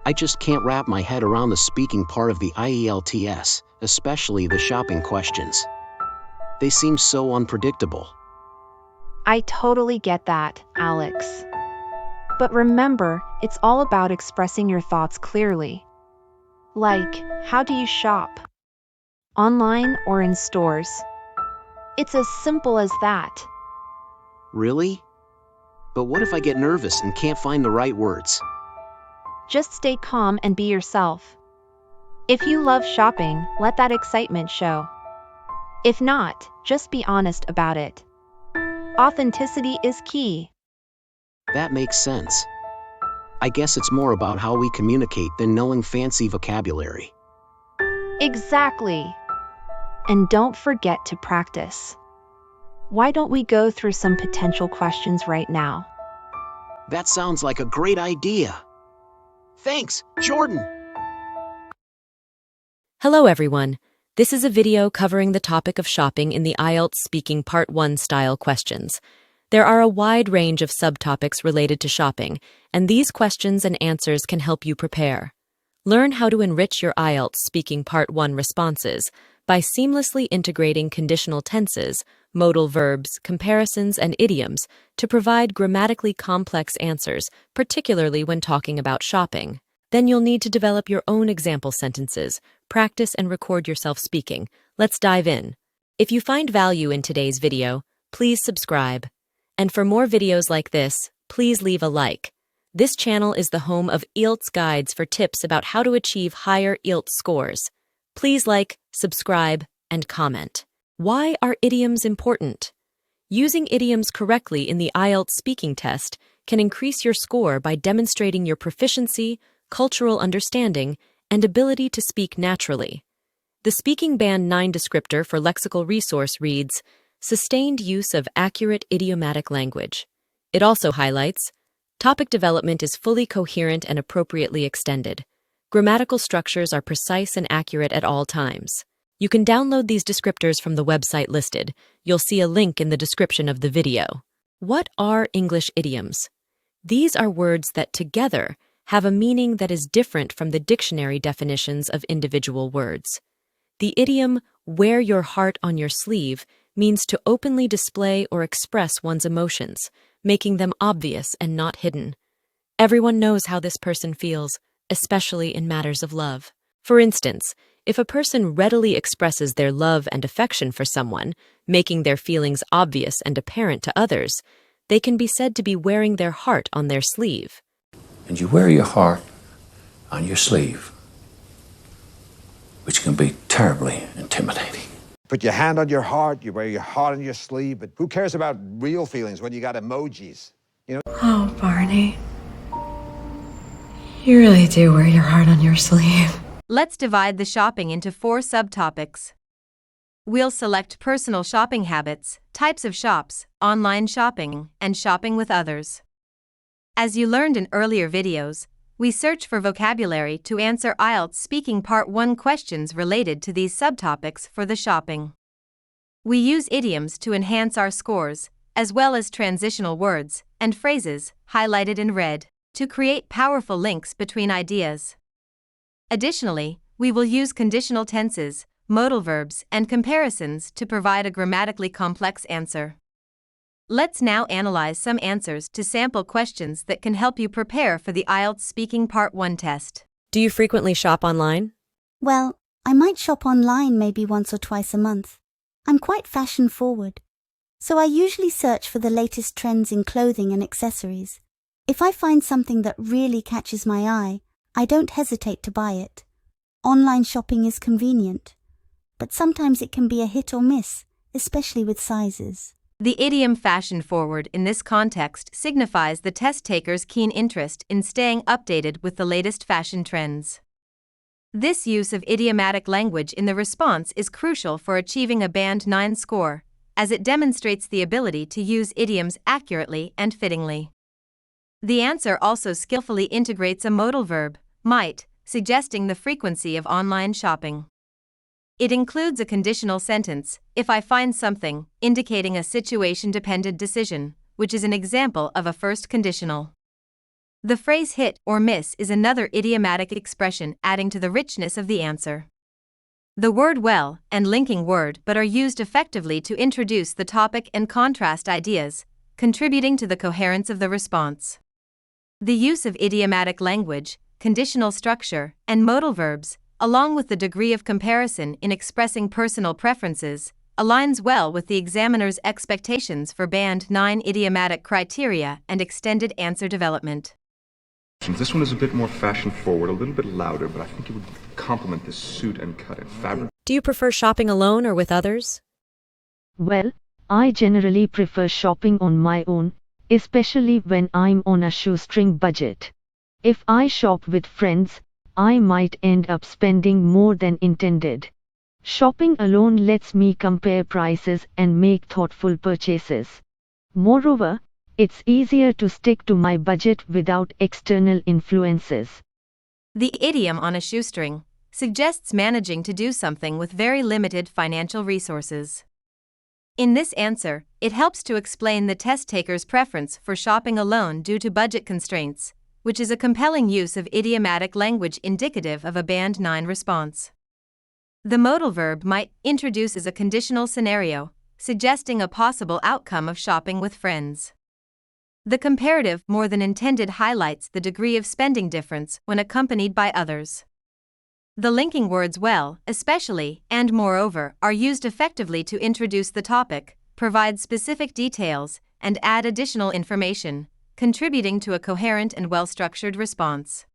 I just can't wrap my head around the speaking part of the IELTS, especially the shopping questions. They seem so unpredictable. I totally get that, Alex. But remember, it's all about expressing your thoughts clearly. Like, how do you shop? Online or in stores? It's as simple as that. Really? But what if I get nervous and can't find the right words? Just stay calm and be yourself. If you love shopping, let that excitement show. If not, just be honest about it. Authenticity is key. That makes sense. I guess it's more about how we communicate than knowing fancy vocabulary. Exactly. And don't forget to practice. Why don't we go through some potential questions right now? That sounds like a great idea. Thanks, Jordan. Hello everyone. This is a video covering the topic of shopping in the IELTS Speaking Part 1 style questions. There are a wide range of subtopics related to shopping, and these questions and answers can help you prepare. Learn how to enrich your IELTS Speaking Part 1 responses by seamlessly integrating conditional tenses, modal verbs, comparisons, and idioms to provide grammatically complex answers, particularly when talking about shopping. Then you'll need to develop your own example sentences, practice and record yourself speaking. Let's dive in. If you find value in today's video, please subscribe. And for more videos like this, please leave a like. This channel is the home of IELTS guides for tips about how to achieve higher IELTS scores. Please like, subscribe, and comment. Why are idioms important? Using idioms correctly in the IELTS speaking test can increase your score by demonstrating your proficiency, cultural understanding, and ability to speak naturally. The Speaking Band 9 descriptor for lexical resource reads, "Sustained use of accurate idiomatic language." It also highlights, "Topic development is fully coherent and appropriately extended. Grammatical structures are precise and accurate at all times." You can download these descriptors from the website listed. You'll see a link in the description of the video. What are English idioms? These are words that together have a meaning that is different from the dictionary definitions of individual words. The idiom, "wear your heart on your sleeve," means to openly display or express one's emotions, making them obvious and not hidden. Everyone knows how this person feels, especially in matters of love. For instance, if a person readily expresses their love and affection for someone, making their feelings obvious and apparent to others, they can be said to be wearing their heart on their sleeve. And you wear your heart on your sleeve, which can be terribly intimidating. Put your hand on your heart, you wear your heart on your sleeve, but who cares about real feelings when you got emojis? Oh, Barney. You really do wear your heart on your sleeve. Let's divide the shopping into 4 subtopics. We'll select personal shopping habits, types of shops, online shopping, and shopping with others. As you learned in earlier videos, we search for vocabulary to answer IELTS Speaking Part 1 questions related to these subtopics for the shopping. We use idioms to enhance our scores, as well as transitional words and phrases, highlighted in red, to create powerful links between ideas. Additionally, we will use conditional tenses, modal verbs, and comparisons to provide a grammatically complex answer. Let's now analyze some answers to sample questions that can help you prepare for the IELTS Speaking Part 1 test. Do you frequently shop online? Well, I might shop online maybe once or twice a month. I'm quite fashion forward, so I usually search for the latest trends in clothing and accessories. If I find something that really catches my eye, I don't hesitate to buy it. Online shopping is convenient, but sometimes it can be a hit or miss, especially with sizes. The idiom fashion forward in this context signifies the test taker's keen interest in staying updated with the latest fashion trends. This use of idiomatic language in the response is crucial for achieving a Band 9 score, as it demonstrates the ability to use idioms accurately and fittingly. The answer also skillfully integrates a modal verb, might, suggesting the frequency of online shopping. It includes a conditional sentence, "if I find something," indicating a situation-dependent decision, which is an example of a first conditional. The phrase hit or miss is another idiomatic expression adding to the richness of the answer. The word well and linking word but are used effectively to introduce the topic and contrast ideas, contributing to the coherence of the response. The use of idiomatic language, conditional structure, and modal verbs, along with the degree of comparison in expressing personal preferences, aligns well with the examiner's expectations for Band 9 idiomatic criteria and extended answer development. This one is a bit more fashion-forward, a little bit louder, but I think it would complement this suit and cut and fabric. Do you prefer shopping alone or with others? Well, I generally prefer shopping on my own, especially when I'm on a shoestring budget. If I shop with friends, I might end up spending more than intended. Shopping alone lets me compare prices and make thoughtful purchases. Moreover, it's easier to stick to my budget without external influences. The idiom on a shoestring suggests managing to do something with very limited financial resources. In this answer, it helps to explain the test taker's preference for shopping alone due to budget constraints, which is a compelling use of idiomatic language indicative of a Band 9 response. The modal verb might introduce as a conditional scenario, suggesting a possible outcome of shopping with friends. The comparative more than intended highlights the degree of spending difference when accompanied by others. The linking words well, especially, and moreover, are used effectively to introduce the topic, provide specific details, and add additional information, contributing to a coherent and well-structured response.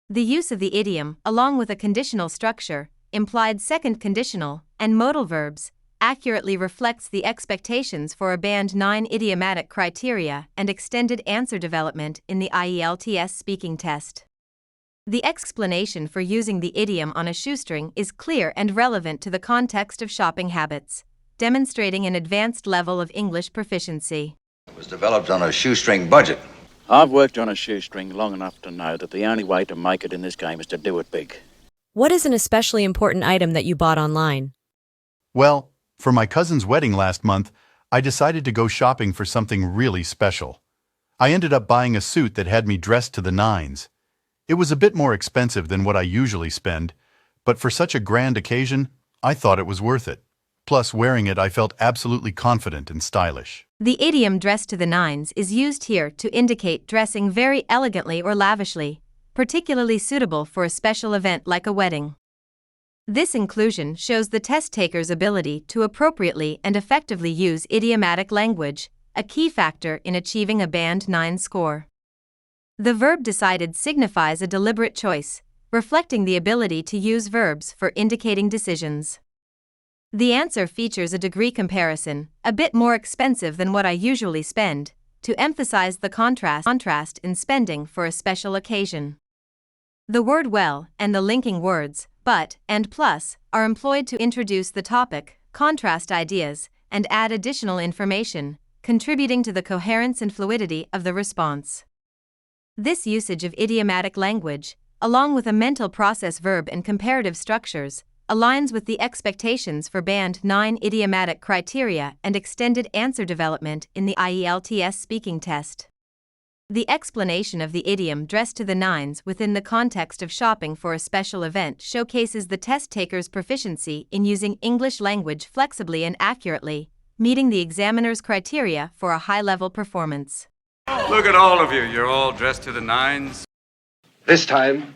The use of the idiom, along with a conditional structure, implied second conditional, and modal verbs, accurately reflects the expectations for a Band 9 idiomatic criteria and extended answer development in the IELTS speaking test. The explanation for using the idiom on a shoestring is clear and relevant to the context of shopping habits, demonstrating an advanced level of English proficiency. It was developed on a shoestring budget. I've worked on a shoestring long enough to know that the only way to make it in this game is to do it big. What is an especially important item that you bought online? Well, for my cousin's wedding last month, I decided to go shopping for something really special. I ended up buying a suit that had me dressed to the nines. It was a bit more expensive than what I usually spend, but for such a grand occasion, I thought it was worth it. Plus, wearing it, I felt absolutely confident and stylish. The idiom dressed to the nines is used here to indicate dressing very elegantly or lavishly, particularly suitable for a special event like a wedding. This inclusion shows the test taker's ability to appropriately and effectively use idiomatic language, a key factor in achieving a Band 9 score. The verb decided signifies a deliberate choice, reflecting the ability to use verbs for indicating decisions. The answer features a degree comparison, a bit more expensive than what I usually spend, to emphasize the contrast in spending for a special occasion. The word well and the linking words but and plus are employed to introduce the topic, contrast ideas, and add additional information, contributing to the coherence and fluidity of the response. This usage of idiomatic language, along with a mental process verb and comparative structures, aligns with the expectations for Band 9 idiomatic criteria and extended answer development in the IELTS speaking test. The explanation of the idiom dressed to the nines within the context of shopping for a special event showcases the test taker's proficiency in using English language flexibly and accurately, meeting the examiner's criteria for a high-level performance. Look at all of you, you're all dressed to the nines. This time,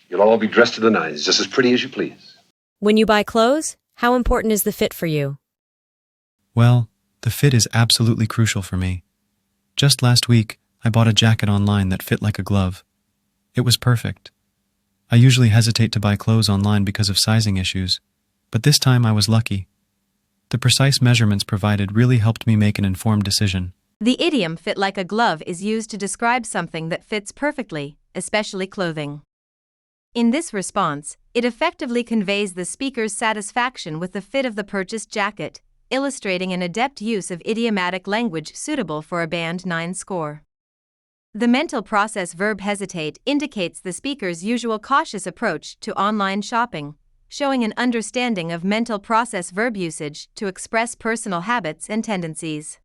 you'll all be dressed to the nines, just as pretty as you please. When you buy clothes, how important is the fit for you? Well, the fit is absolutely crucial for me. Just last week, I bought a jacket online that fit like a glove. It was perfect. I usually hesitate to buy clothes online because of sizing issues, but this time I was lucky. The precise measurements provided really helped me make an informed decision. The idiom fit like a glove is used to describe something that fits perfectly, especially clothing. In this response, it effectively conveys the speaker's satisfaction with the fit of the purchased jacket, illustrating an adept use of idiomatic language suitable for a Band 9 score. The mental process verb hesitate indicates the speaker's usual cautious approach to online shopping, showing an understanding of mental process verb usage to express personal habits and tendencies.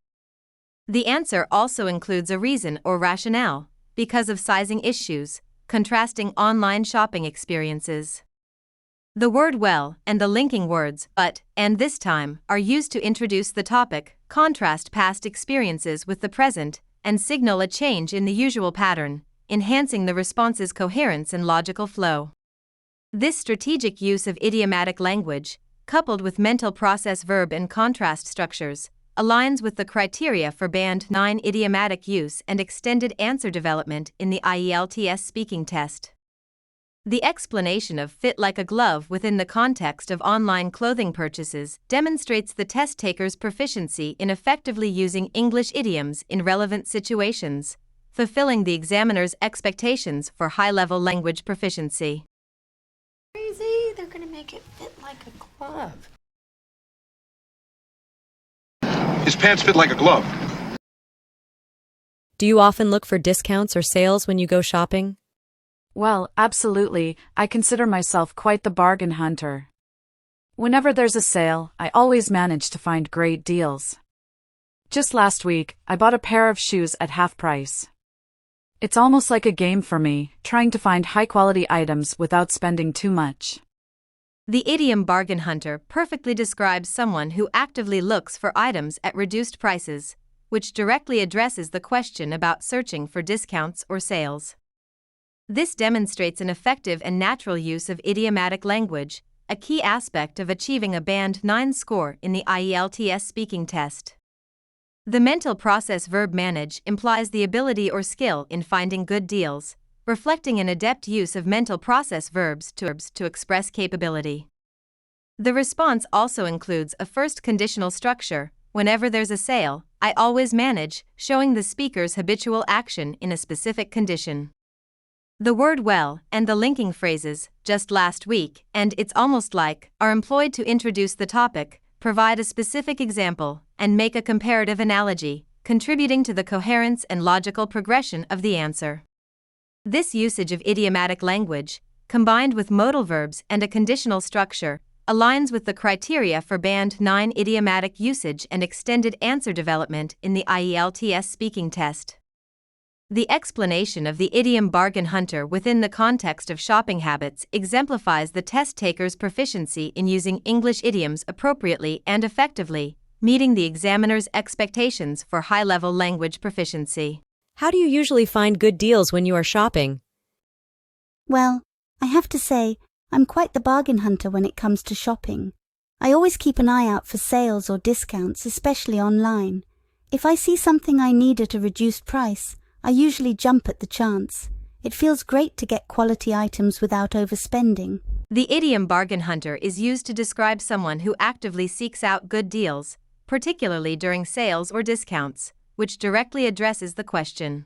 The answer also includes a reason or rationale, because of sizing issues, contrasting online shopping experiences. The word well and the linking words but and this time are used to introduce the topic, contrast past experiences with the present, and signal a change in the usual pattern, enhancing the response's coherence and logical flow. This strategic use of idiomatic language, coupled with mental process verb and contrast structures, aligns with the criteria for Band 9 idiomatic use and extended answer development in the IELTS speaking test. The explanation of fit like a glove within the context of online clothing purchases demonstrates the test taker's proficiency in effectively using English idioms in relevant situations, fulfilling the examiner's expectations for high-level language proficiency. Crazy, they're going to make it fit like a glove. His pants fit like a glove. Do you often look for discounts or sales when you go shopping? Well, absolutely. I consider myself quite the bargain hunter. Whenever there's a sale, I always manage to find great deals. Just last week, I bought a pair of shoes at half price. It's almost like a game for me, trying to find high-quality items without spending too much. The idiom bargain hunter perfectly describes someone who actively looks for items at reduced prices, which directly addresses the question about searching for discounts or sales. This demonstrates an effective and natural use of idiomatic language, a key aspect of achieving a Band 9 score in the IELTS speaking test. The mental process verb manage implies the ability or skill in finding good deals, reflecting an adept use of mental process verbs to express capability. The response also includes a first conditional structure. Whenever there's a sale, I always manage, showing the speaker's habitual action in a specific condition. The word well and the linking phrases, just last week and it's almost like, are employed to introduce the topic, provide a specific example, and make a comparative analogy, contributing to the coherence and logical progression of the answer. This usage of idiomatic language, combined with modal verbs and a conditional structure, aligns with the criteria for Band 9 idiomatic usage and extended answer development in the IELTS speaking test. The explanation of the idiom bargain hunter within the context of shopping habits exemplifies the test taker's proficiency in using English idioms appropriately and effectively, meeting the examiner's expectations for high-level language proficiency. How do you usually find good deals when you are shopping? Well, I have to say, I'm quite the bargain hunter when it comes to shopping. I always keep an eye out for sales or discounts, especially online. If I see something I need at a reduced price, I usually jump at the chance. It feels great to get quality items without overspending. The idiom bargain hunter is used to describe someone who actively seeks out good deals, particularly during sales or discounts, which directly addresses the question.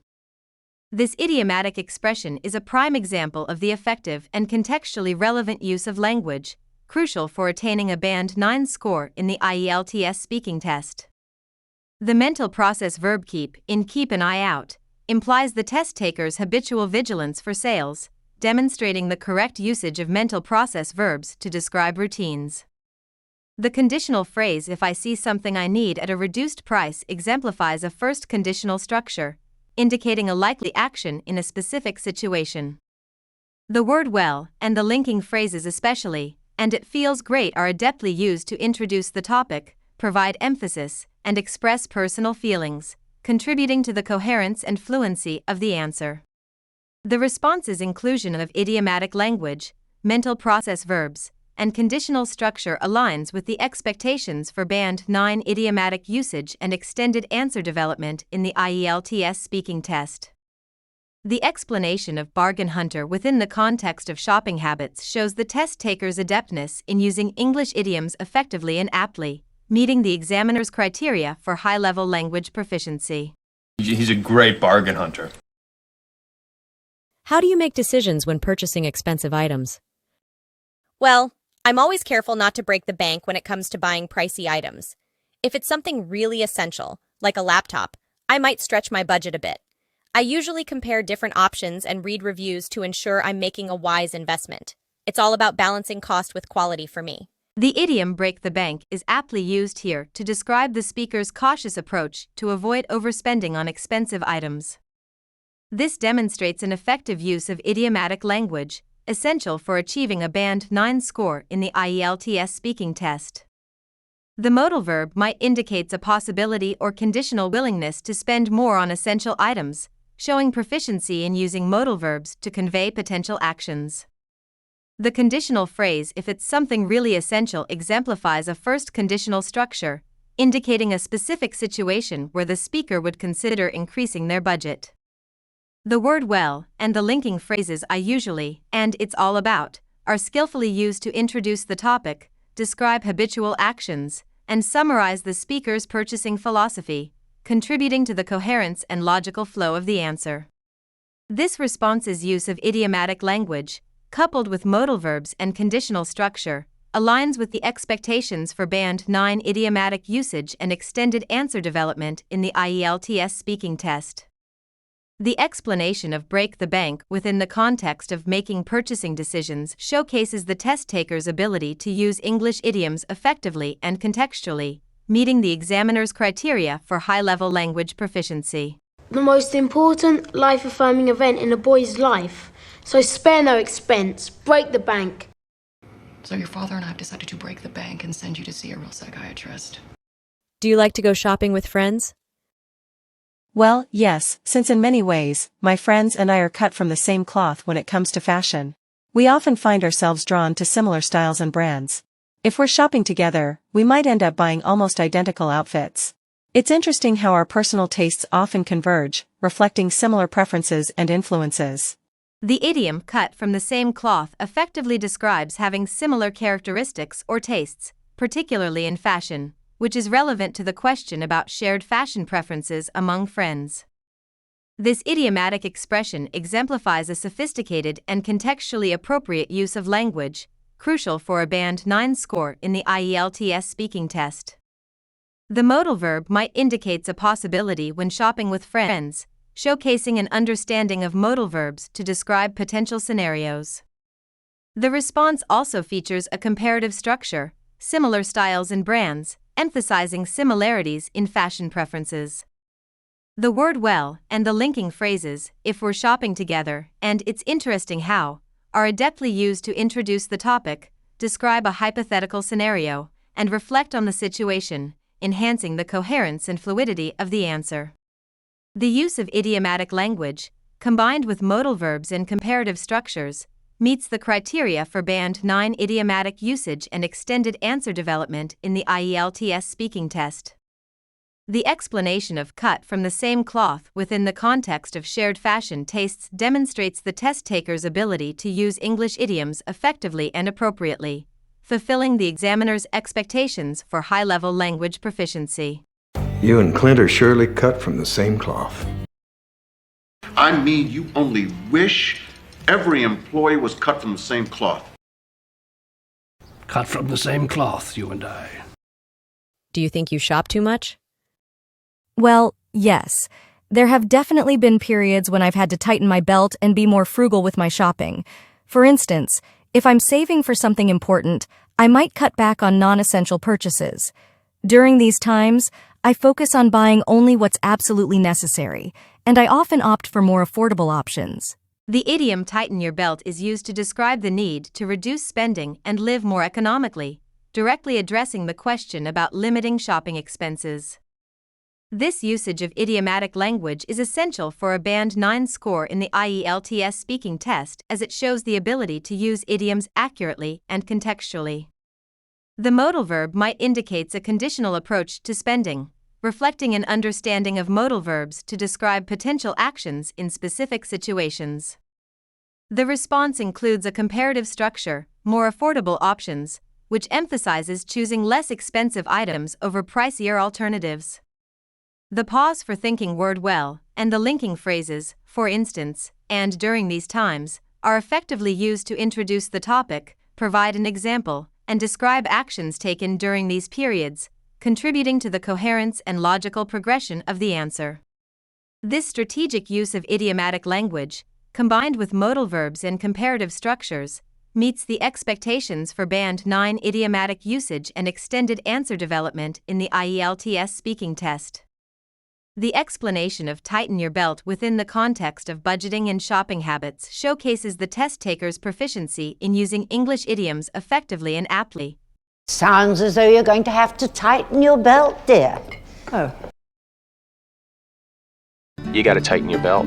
This idiomatic expression is a prime example of the effective and contextually relevant use of language, crucial for attaining a Band 9 score in the IELTS speaking test. The mental process verb keep an eye out, implies the test taker's habitual vigilance for sales, demonstrating the correct usage of mental process verbs to describe routines. The conditional phrase if I see something I need at a reduced price exemplifies a first conditional structure, indicating a likely action in a specific situation. The word well and the linking phrases especially, and it feels great are adeptly used to introduce the topic, provide emphasis, and express personal feelings, contributing to the coherence and fluency of the answer. The response's inclusion of idiomatic language, mental process verbs, and conditional structure aligns with the expectations for Band 9 idiomatic usage and extended answer development in the IELTS speaking test. The explanation of bargain hunter within the context of shopping habits shows the test taker's adeptness in using English idioms effectively and aptly, meeting the examiner's criteria for high-level language proficiency. He's a great bargain hunter. How do you make decisions when purchasing expensive items? Well, I'm always careful not to break the bank when it comes to buying pricey items. If it's something really essential, like a laptop, I might stretch my budget a bit. I usually compare different options and read reviews to ensure I'm making a wise investment. It's all about balancing cost with quality for me. The idiom break the bank is aptly used here to describe the speaker's cautious approach to avoid overspending on expensive items. This demonstrates an effective use of idiomatic language, essential for achieving a Band 9 score in the IELTS speaking test. The modal verb might indicate a possibility or conditional willingness to spend more on essential items, showing proficiency in using modal verbs to convey potential actions. The conditional phrase "if it's something really essential" exemplifies a first conditional structure, indicating a specific situation where the speaker would consider increasing their budget. The word "well" and the linking phrases "I usually" and "it's all about" are skillfully used to introduce the topic, describe habitual actions, and summarize the speaker's purchasing philosophy, contributing to the coherence and logical flow of the answer. This response's use of idiomatic language, coupled with modal verbs and conditional structure, aligns with the expectations for Band 9 idiomatic usage and extended answer development in the IELTS speaking test. The explanation of break the bank within the context of making purchasing decisions showcases the test taker's ability to use English idioms effectively and contextually, meeting the examiner's criteria for high-level language proficiency. The most important life-affirming event in a boy's life, so spare no expense, break the bank. So your father and I have decided to break the bank and send you to see a real psychiatrist. Do you like to go shopping with friends? Well, yes, since in many ways, my friends and I are cut from the same cloth when it comes to fashion. We often find ourselves drawn to similar styles and brands. If we're shopping together, we might end up buying almost identical outfits. It's interesting how our personal tastes often converge, reflecting similar preferences and influences. The idiom "cut from the same cloth" effectively describes having similar characteristics or tastes, particularly in fashion, which is relevant to the question about shared fashion preferences among friends. This idiomatic expression exemplifies a sophisticated and contextually appropriate use of language, crucial for a Band 9 score in the IELTS speaking test. The modal verb might indicate a possibility when shopping with friends, showcasing an understanding of modal verbs to describe potential scenarios. The response also features a comparative structure, similar styles and brands, emphasizing similarities in fashion preferences. The word "well" and the linking phrases "if we're shopping together" and "it's interesting how" are adeptly used to introduce the topic, describe a hypothetical scenario, and reflect on the situation, enhancing the coherence and fluidity of the answer. The use of idiomatic language, combined with modal verbs and comparative structures, meets the criteria for Band 9 idiomatic usage and extended answer development in the IELTS speaking test. The explanation of "cut from the same cloth" within the context of shared fashion tastes demonstrates the test taker's ability to use English idioms effectively and appropriately, fulfilling the examiner's expectations for high-level language proficiency. You and Clint are surely cut from the same cloth. I mean, you only wish every employee was cut from the same cloth. Cut from the same cloth, you and I. Do you think you shop too much? Well, yes. There have definitely been periods when I've had to tighten my belt and be more frugal with my shopping. For instance, if I'm saving for something important, I might cut back on non-essential purchases. During these times, I focus on buying only what's absolutely necessary, and I often opt for more affordable options. The idiom "tighten your belt" is used to describe the need to reduce spending and live more economically, directly addressing the question about limiting shopping expenses. This usage of idiomatic language is essential for a Band 9 score in the IELTS speaking test as it shows the ability to use idioms accurately and contextually. The modal verb might indicate a conditional approach to spending, reflecting an understanding of modal verbs to describe potential actions in specific situations. The response includes a comparative structure, more affordable options, which emphasizes choosing less expensive items over pricier alternatives. The pause for thinking word "well" and the linking phrases, for instance, and during these times, are effectively used to introduce the topic, provide an example, and describe actions taken during these periods, contributing to the coherence and logical progression of the answer. This strategic use of idiomatic language, combined with modal verbs and comparative structures, meets the expectations for Band 9 idiomatic usage and extended answer development in the IELTS speaking test. The explanation of tighten your belt within the context of budgeting and shopping habits showcases the test taker's proficiency in using English idioms effectively and aptly. Sounds as though you're going to have to tighten your belt, dear. Oh. You gotta tighten your belt.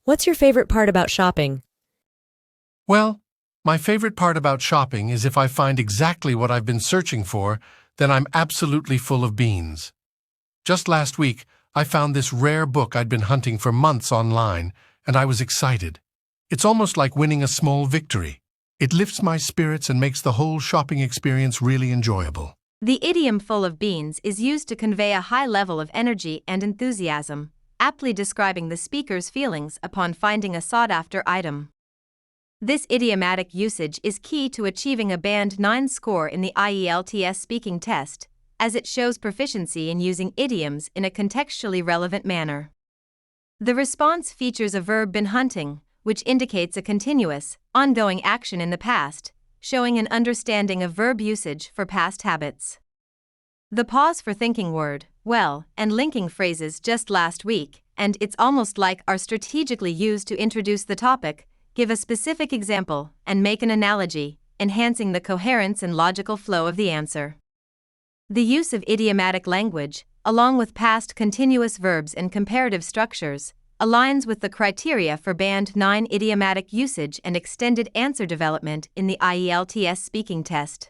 What's your favorite part about shopping? Well, my favorite part about shopping is if I find exactly what I've been searching for, then I'm absolutely full of beans. Just last week, I found this rare book I'd been hunting for months online, and I was excited. It's almost like winning a small victory. It lifts my spirits and makes the whole shopping experience really enjoyable. The idiom full of beans is used to convey a high level of energy and enthusiasm, aptly describing the speaker's feelings upon finding a sought-after item. This idiomatic usage is key to achieving a Band 9 score in the IELTS speaking test, as it shows proficiency in using idioms in a contextually relevant manner. The response features a verb been hunting, which indicates a continuous, ongoing action in the past, showing an understanding of verb usage for past habits. The pause for thinking word, well, and linking phrases just last week, and it's almost like are strategically used to introduce the topic, give a specific example, and make an analogy, enhancing the coherence and logical flow of the answer. The use of idiomatic language, along with past continuous verbs and comparative structures, aligns with the criteria for Band 9 idiomatic usage and extended answer development in the IELTS speaking test.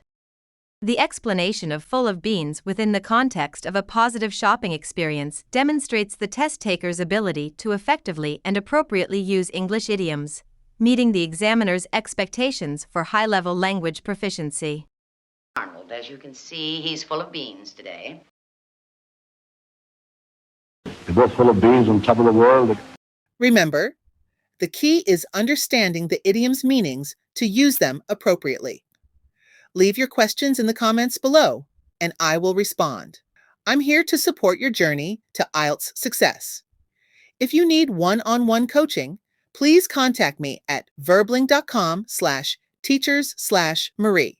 The explanation of full of beans within the context of a positive shopping experience demonstrates the test taker's ability to effectively and appropriately use English idioms, meeting the examiner's expectations for high-level language proficiency. Arnold, as you can see, he's full of beans today. They're both full of beans on top of the world. Remember, the key is understanding the idiom's meanings to use them appropriately. Leave your questions in the comments below, and I will respond. I'm here to support your journey to IELTS success. If you need one-on-one coaching, please contact me at verbling.com/teachers/Marie.